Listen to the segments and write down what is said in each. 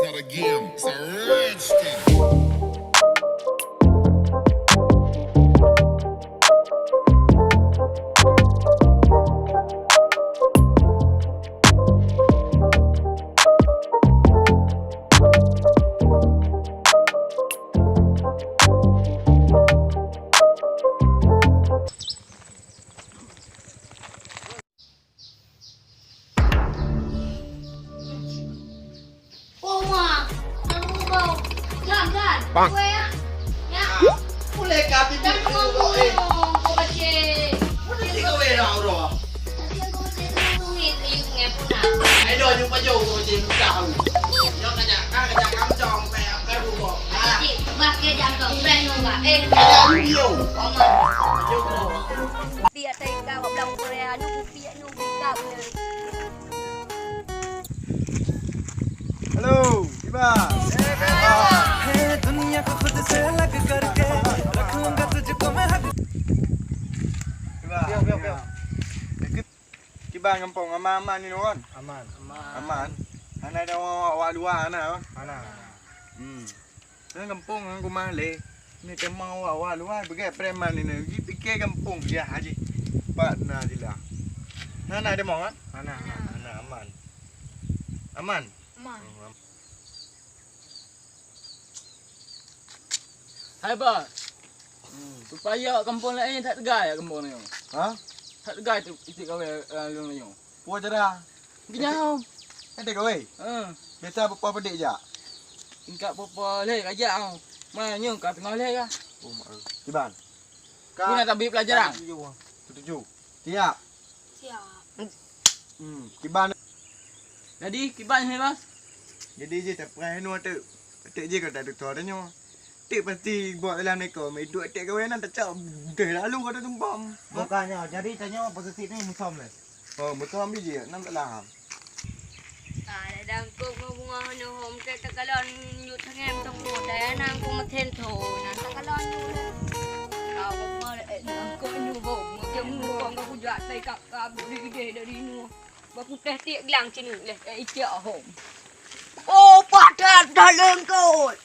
start again. It's a rich thing. Bang. Gue ya. Ya. Boleh kami Dan ngomong ko kasi. Mana si kau era ora? Kasi ko kasi tumit yung ngepon na. Ai do yung pajo ko je kau. Yo kanya kamu jong pe ka rubo. Jadi bakal jam tu friend lu ba. Ada video. Paman. Yo ko. Dia tay ka wa blang Korea nu pia nu ka. Hello, Iba. दुनिया को खुद से अलग करके रख लूंगा तुझको मैं हक Iba. Kiba ngampong aman ni kan? Aman. Ana dah awak luar ana kan? Ana. Kampung ang kumali. Ni temang awak luar pergi preman ni ni. Fikir kampung dia haji. Pak na dila. Ana ada mau kan? Ana aman. Aman. Hai ba. Supaya kampung lain tak tegai kampung ni. Ha? Tak tegai tu itik kau lu ni. Puas dah. Kenyau. Ada kau wei. Biasa apa pedik je. Tingkat apa leh kajak kau. Mana nyung kat tengah leh ka. Oh mak. Kiban. Ku nak tabi pelajaran. Setuju. Siap. Siap. Kiban. Jadi kiban ni bas. Jadi je tak pernah nu tu. Atik je kau tak ada tahu dah. Atik pasti buat dalam neko. Mai duk atik kau nak tak cak. Dah lalu kau dah tumpam. Bukannya, jadi tanya posisi ni musom le. Oh, betul ambil je. Nam tak lah. Ada dang ko bunga no hom ke takalon yu thangem tong mo da nang ko mathen tho nan takalon yu le. Kau ko ma nang ko yu bo mo ke mu ko ga ku ja tai ka buri gede dari nu. Ba ku teh tiek lang sini le ai cia hom. Oh, padat dalam kot.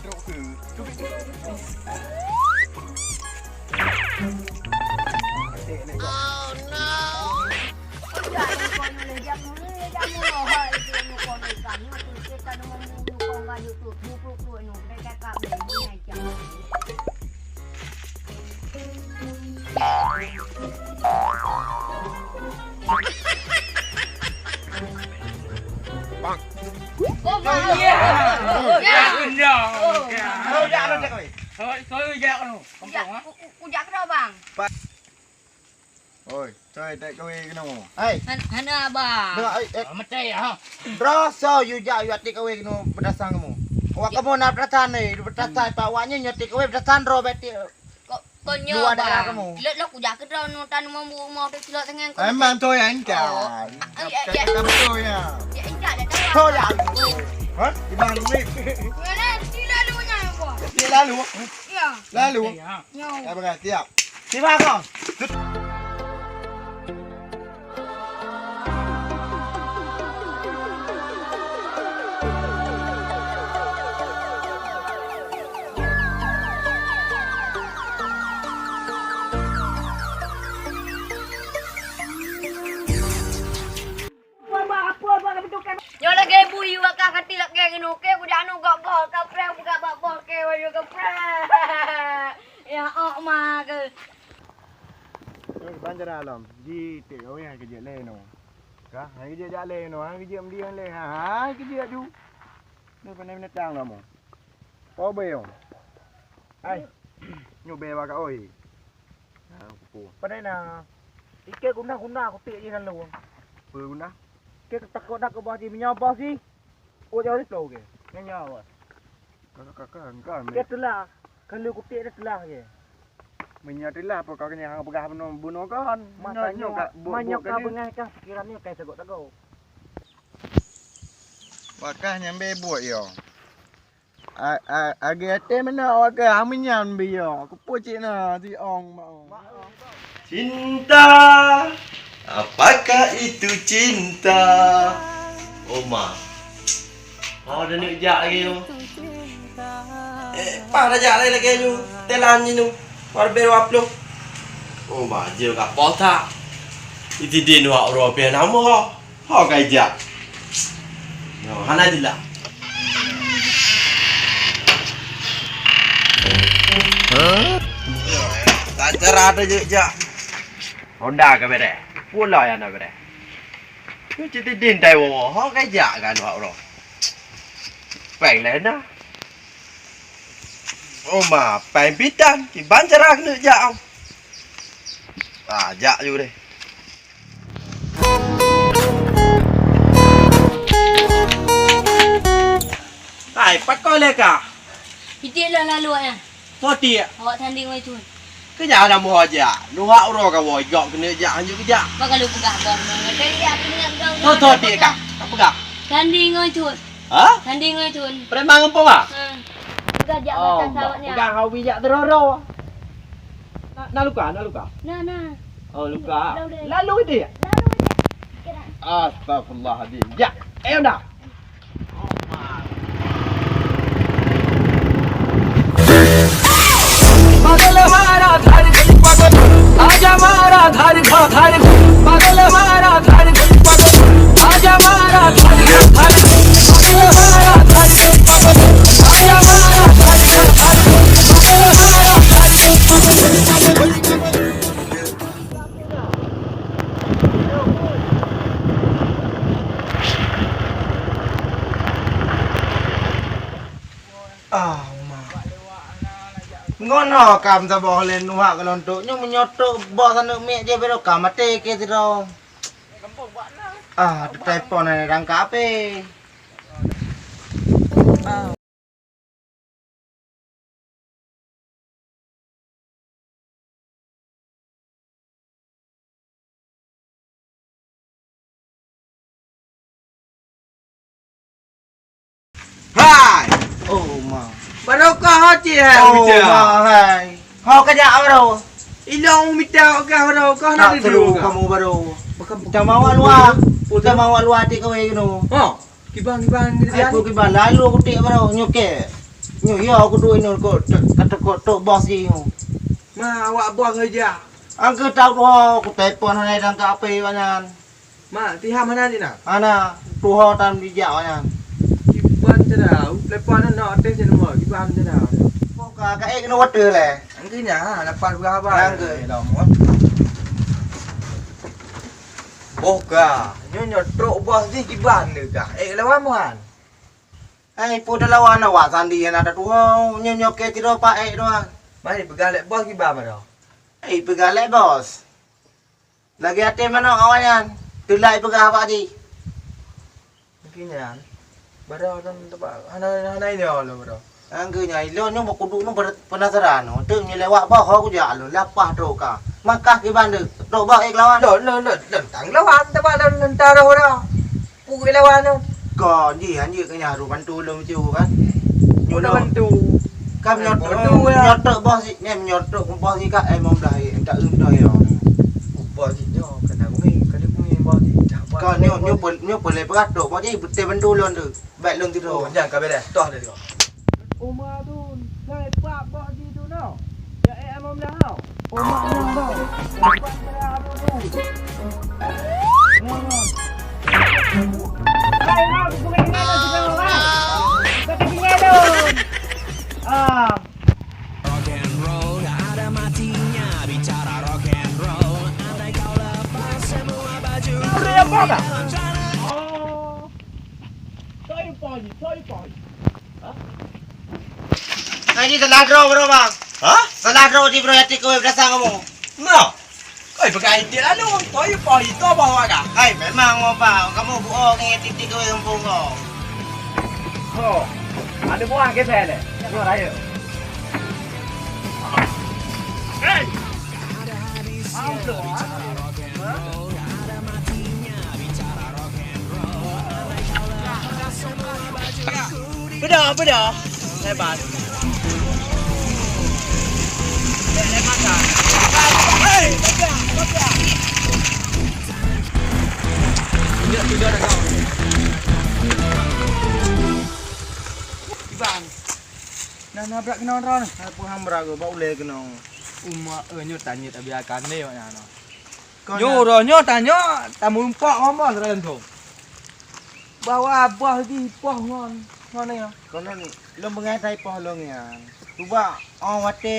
Teruk ke? Oh, bang. Ya. Kau dah ada kau. Kau jak tu. Kampung ah. Ujak ke bang? Oi, coy tak kau kena mau. Hai, Hana bang. dengar Macam ha. berasa you jak you atik kau kena berdasar kamu. Awak kamu nak berdasar ni, berdasar pak awaknya nyetik kau berdasar ro beti. Con nhớ Đùa đại bà ca mù. lúc của giặc cái rau nó tan mà mua mò cái lợn thằng ngang Emang tu yang cak. Dạ. Kamu tu ya. vậy anh trả để đâu Thôi ya. Ha? Kiban ni. người này đi lên luôn nha cô Dia lalu. dạ Lalu. nhau Dah berat, siap. Di ba kau? nhớ là cái bùi và cả cái tịt cái nó cái của đàn nó gọt gọt cái preo của cả bà bò cái và cái preo ya mà cái Banjar alam. Di tik kau yang kerja lain no. Kah? Hari kerja jak lain no. Hari kerja dia lain. Ha, kerja tu. Ni pandai menetang lah mo. Kau bayang. Ai. Nyobe ba ka oi. Ha, kupu. Pandai na. Ike guna aku tik je kan lu. Apa guna? Ke takut nak ke bawah di menyapa sih. Oh jauh slow ke. Nyawa. Kakak kan. Ke telah. Kalau aku tik dah telah je. Menyatilah apa kau kena hang pegah bunuh kan. Makanya banyak kau bengai kah pikirannya kayak segot tak kau. Wakah nyambe buat yo. Age ate mana awak ke aminyan bi yo. Ku pucik na si ong ma ong. Cinta, apakah itu cinta? Oma, oh dah nak jak lagi tu. Pak dah jak lagi tu. Telan ni tu. Barbero upload. Oma je kat pota. Itu dia nak orang pe nama. Ha kai jak. No, hana jila. Tak cerah tu je jak. Honda ke bere? Pula yang nak bere. Ni cerita din tai wo, ha kai jak kan wak ro. Peng lain dah. Oh ma, peng pitan, ki ban cerah kena jak au. Ah, jak ju deh. Hai, pakoi leka. Hitik lah lalu ya. Poti. Awak tanding mai tu. Kerja dah mau aja. Nuhak uro ka wo, jok kena jak anjuk kerja. Bak kalau pegah bang. Tadi aku ingat kau. Toti ka. Apa ka? Tanding mai tu. Ha? Tanding mai tu. Premang empong ah? Pegah jak batas awaknya. Pegang kau bijak teroro. Nak luka, nak luka. Nah. Oh, luka. Lalu Lalu dia. Astagfirullahaladzim. Ya, dah. पागल हमारा धार गली पागल आजा हमारा धार धार पागल हमारा धार गली पागल आजा हमारा धार धार पागल हमारा धार गली पागल आजा हमारा धार धार पागल हमारा धार गली पागल Ngono kam sa boh len nuha kalon tu nyu menyotok boh sana mek je bero kam mate ke tiro. Ah, telepon ni rangka ape. Hai. Oh ma. Barokah haji hai. Oh ma hai. Ho ka ja bero. Ilong mitau ka baro kau nak Tak seru duduk. kamu bero. Kita mawa luar. Kita mawa luar ti kowe no. Ha. Kibang Aku ki ba lalu aku tik bero nyoke. Nyo yo aku duit no ko kata ko tok bos ji. Ma awak buang saja. Angke tahu tu aku telepon hai rangka ape banyak. Ma tiham mana ni nak? Ana tuho tan bijak banyak. Kibang cerah. Lepas nak atas je nama. Kibang cerah. Ka ka ek no water le. Angkanya dapat berapa? Angke. Boka. Nyo truk bos ni kibang ni kah? Lawan muan. Ai pu lawan awak sandi ada tuho nyo ke tiro pa ek doang. Mari begalek bos kibang mana? Ai pegalek bos. Lagi ate mana awanyan? Tulai pegah apa di? Angkanya. Bara orang tempat hana ini Allah bara. Angke nyai lo nyo kudu no penasaran no. Tu nyo lewat bah aku ja lo lapah tu ka. Makah ki bandek. Tok bah ek lawan. Tang lawan tempat lentara ora. Pukul lawan tu. Ko ji anji ke nya ru bantu lo mcu kan. Nyo Udah bantu. Kam nyotok bos ni nyotok bos ni ka mom dah tak dah yo. Bos ni jo kena umi kena umi bos ni. Ko nyo boleh berat tok bos ni betul bantu lo tu. Baik lo tu. Oh, jangan kabe dah. Toh dah tu. Umar tu, saya pak bak di tu no. Ya mom dah hau. Umar dah hau. Lepas dah apa tu? Hai, aku bukan ingat dah sudah orang. Kata ingat tu. Ah. Rock and roll, ada matinya bicara rock and roll. Andai kau lepas semua baju. Boleh apa tak? Oh. Saya pagi. Ini salah draw bro bang. Ha? Salah draw di bro hati kowe berasa kamu. No. Kau pakai dia lalu. Toy pagi to bawa ka. Hai memang mau bang. Kamu buo ngi titik kowe kampung kau. Oh. Ada buah ke saya ni? Tengok raya. Hey. Auto. Bedah. Hebat. Lepas dah. Hey, nabrak kena ron. Apa hambra go bau le kena. Nyo tanya tak biarkan ni maknya no. Nyo tanya tamu empok ngomong seren tu. Bawa abah di poh ngon. Ngon ni. Kono ni lo mengai tai poh lo ngian. Cuba wate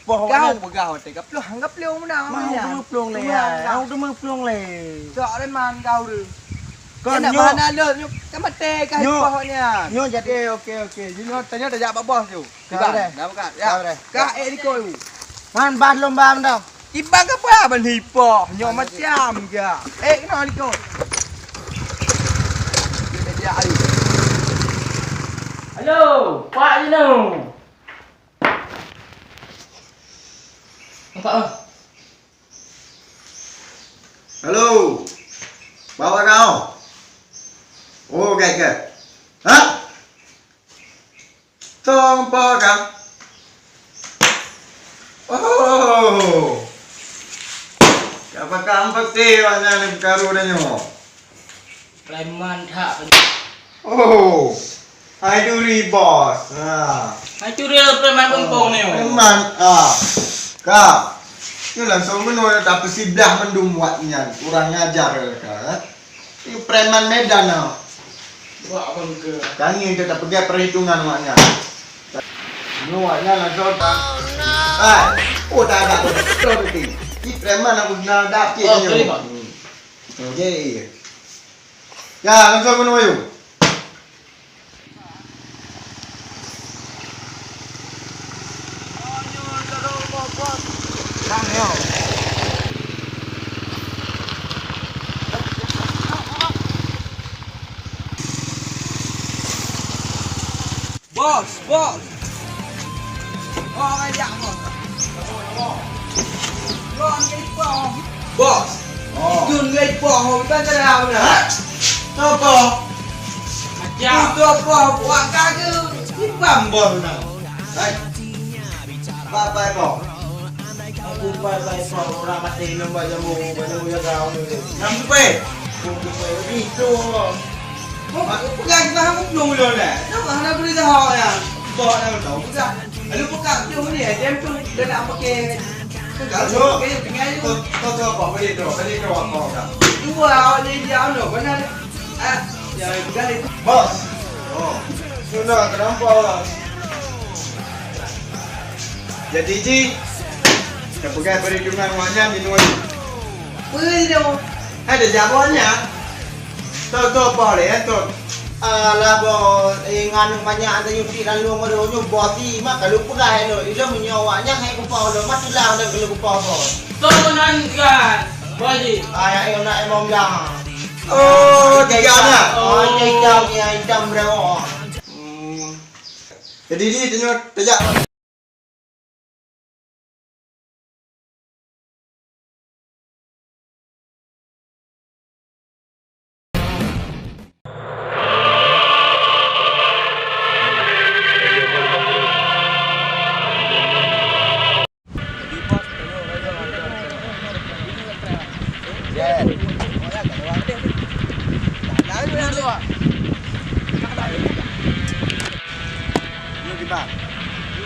poh Kau begah te kaplo hanggap leo mana mau plong le ya. Au tu mau plong le. Cok den man kau tu. Kon nak nyo. mana lo nyo kamate kah poh ni. Nyo jadi Okey. Nyo tanya tak jawab bos tu. Kau dah. Dah buka. Kau dah. Kah di kau. Man bas lomba dah. Ibang apa ban hipoh? Nyo macam ke? Kena di kau. Dia ada. Hello, Pak Jino. Apa? Halo. Bawa kau. Oh, gak. Hah? Tong po kau. Oh. Kapag pati wala nagkaroon nyo. Preman tak. Oh. Hai duri bos. Hai curi preman pengpong ni. Memang Kak. Ni langsung menurut apa sebelah mendum buatnya. Kurang ngajar kak. Ini preman Medan ah. Buat apa ke? Kami kita pergi perhitungan maknya. Nuaknya langsung tak. Oh tak ada. Betul betul. Ini preman aku nak dapat Oh, sorry, Pak. Okey. Ya, langsung menuju. Sang yo. Bos. Oh, kaya bos. Bos. Jun ngai poh kan dah dah. Apa? Itu apa buat kagak? Ibam bos nak. Hai. Bye bos. Aku bye bos orang mati nombor jamu ya kau ni. Nam supe. Itu. Aku pegang kamu belum lah. Tahu anak beri dah ya. Bawa nak tahu tak? Lalu pegang tu ni, dia tu dah nak pakai. Kalau tinggal tu. kau apa beli tu apa dah. Dua ni dia anu mana? Ya pegang itu. Bos. Oh. Sudah kenapa? Jadi Ji. Kita pergi perhitungan wanya di Nuai. Beri dia. Ada jawabannya. Tahu apa le tu? Alah bos, ingan banyak ada nyuci dan lu ngodo bosi mak kalau pegai lo, itu menyawanya hai kupau lo, matilah dah kalau kupau bos. Tonan kan. Baji. Ayah yang nak emom yang. Oh, jadinya. Oh, jadinya hitam berapa? Jadi ni tengok tejak.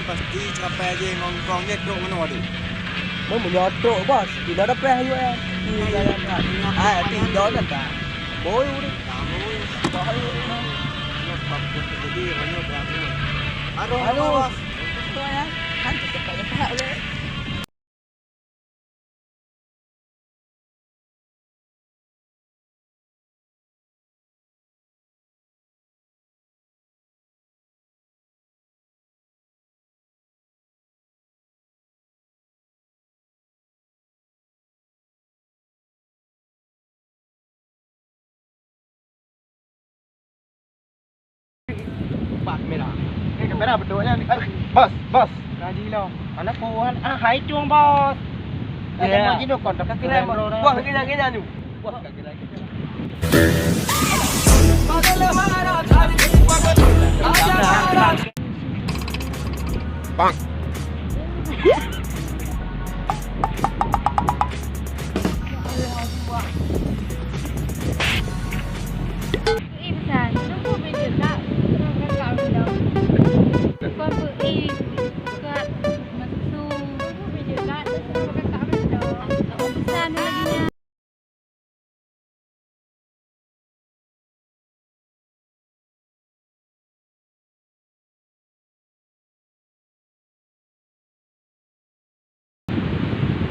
Pasti capai je ngongkong je duk mana tu. Mau menyotok bos. Bila dah preh you eh. Tinggal dah tak. Boy udah. Jadi banyak berapa? Halo. Kan cepat cepat boleh. Kamera betulnya. Bos. Gaji lo. Anak kuan, hai chuang bos. Ada mau jido kontak kira bos kira nu. Bos kira. Bang. Im san, nó có bên Việt Nam, nó có cao đâu. Con vừa y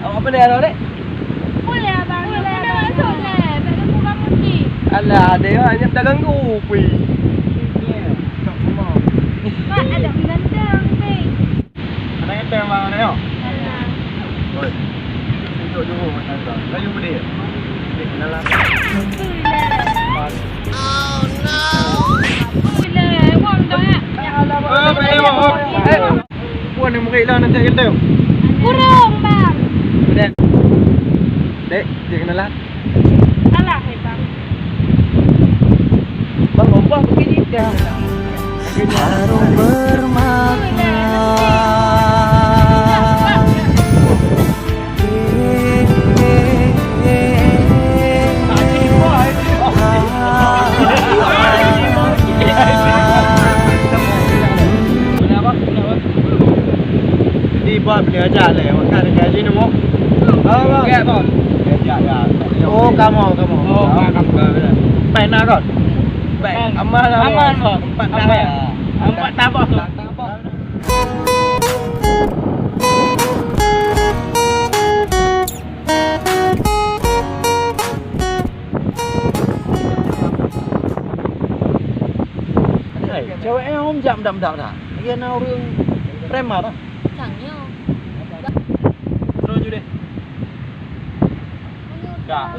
Apa dia lo dek? Boleh abang, boleh masuk lah. Tak ada buka mungkin. Alah, dia hanya dagang kopi. Mak ada ganteng ni. Ada yang bang ni yo. Alah. Oi. Tunjuk dulu macam tu. Kau jumpa dia. Dia kenalan. Boleh, wang dah. Puan yang murid lah nanti kita. Kurang bang. Kemudian. Dek, dia kenalan. Alah, bang. Bang, ombak pergi dia. Harum bermakna. Đi bọn mình ở nhà để mà khai cái gì đúng không? Vâng. Nghe bọn. Dạ. Ô, cam hò. Ô, cam hò. Bạn nào rồi? Bạn aman lah. Aman bang. Empat tabak. Ceweknya om jam dah. Dia nak orang preman ah. Tangnya. Terus deh. Dah,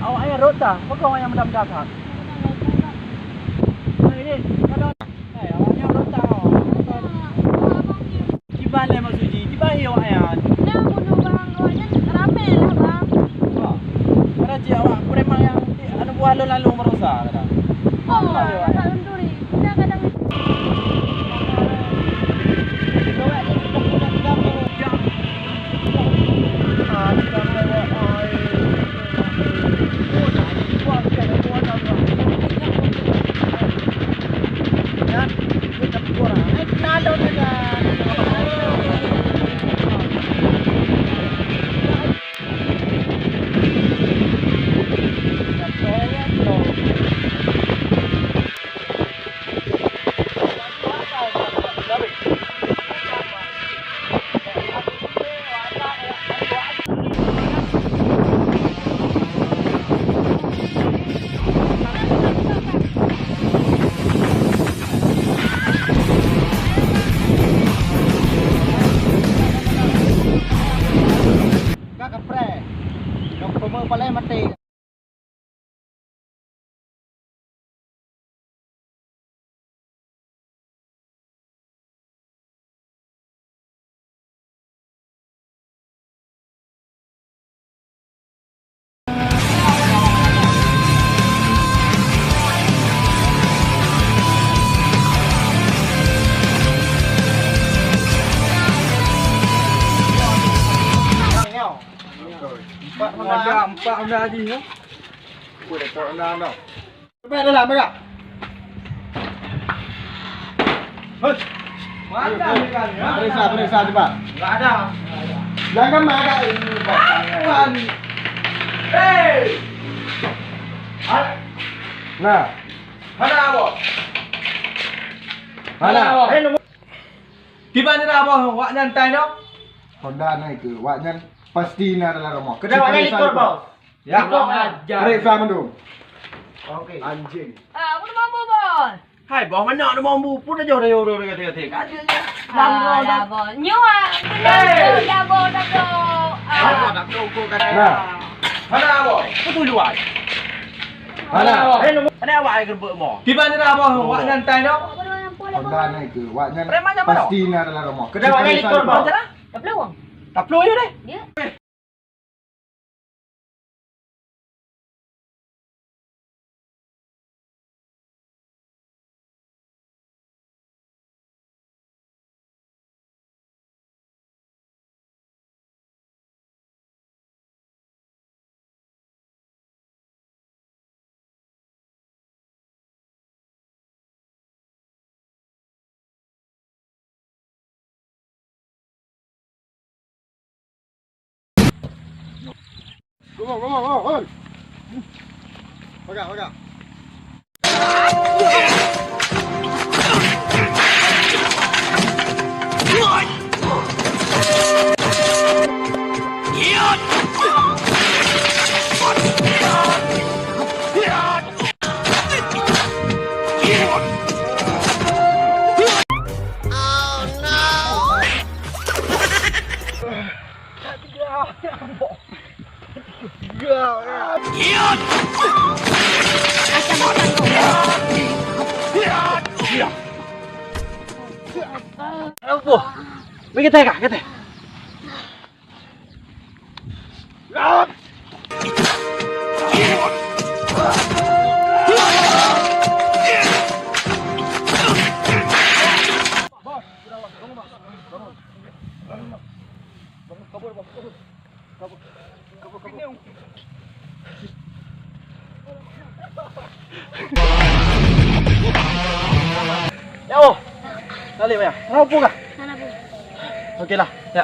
awak ayah rot dah. Kau ayah mendam-dam tak? Awaknya rot dah. Kiban le maksud ji. Kiban hiu ayah. Dah bunuh bang. Awaknya ramai lah bang. Karena ji awak preman yang anu buah lalu merosak kata. Oh, tak lenturi. Dah kadang. Paling mati. Empat benda tadi tu. Apa dah tak benda tu. Sampai dah lama tak? Hei. Mana ni kan? Periksa cepat. Enggak ada. Jangan marah ini. Tuan. Hei. Nah. Mana apa? Mana? Hei, di mana dah apa? Wak nyantai no? Honda naik ke. Wak nyantai. Pasti nak adalah rumah. Kedai awaknya likor bos. Ya. Periksa mendung. Okey. Anjing. Ah, bunuh mampu bos. Hai, bos mana nak mampu pun dah jauh kata. Ada je. Dah bos. Nyawa. Dah bos. Tak tahu kata. Nah. Mana bos? Betul luar. Mana? Ada awak ai gerbek mo. Di mana dah bos? Awak nyantai no? Honda naik ke. Awak nyantai. Pasti nak adalah rumah. Kedai awaknya likor bos. Tak peluang. Tak perlu je deh. Ya. Come on. Pagar. Apa? Bagi kata kah? Kata. Ya, oh. Dali, Maya. Kenapa kah? Mana bu? Okeylah. Ya.